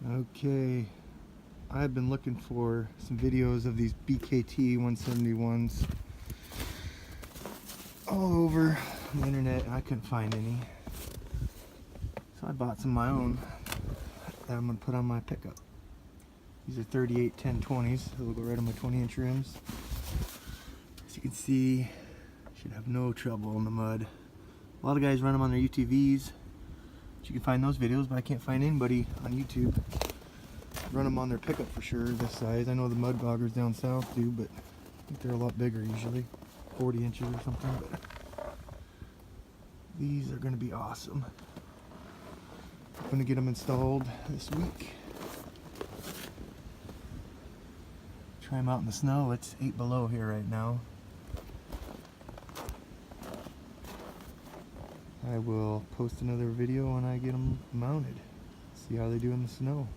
Okay, I've been looking for some videos of these BKT 171s all over the internet and I couldn't find any. So I bought some of my own that I'm going to put on my pickup. These are 38x10R20s, so they'll go right on my 20-inch rims. As you can see, should have no trouble in the mud. A lot of guys run them on their UTVs. You can find those videos, but I can't find anybody on YouTube run them on their pickup for sure this size. I know the mud boggers down south do, but I think they're a lot bigger usually, 40 inches or something. But these are going to be awesome. I'm going to get them installed this week. Try them out in the snow. It's 8 below here right now. I will post another video when I get them mounted. See how they do in the snow.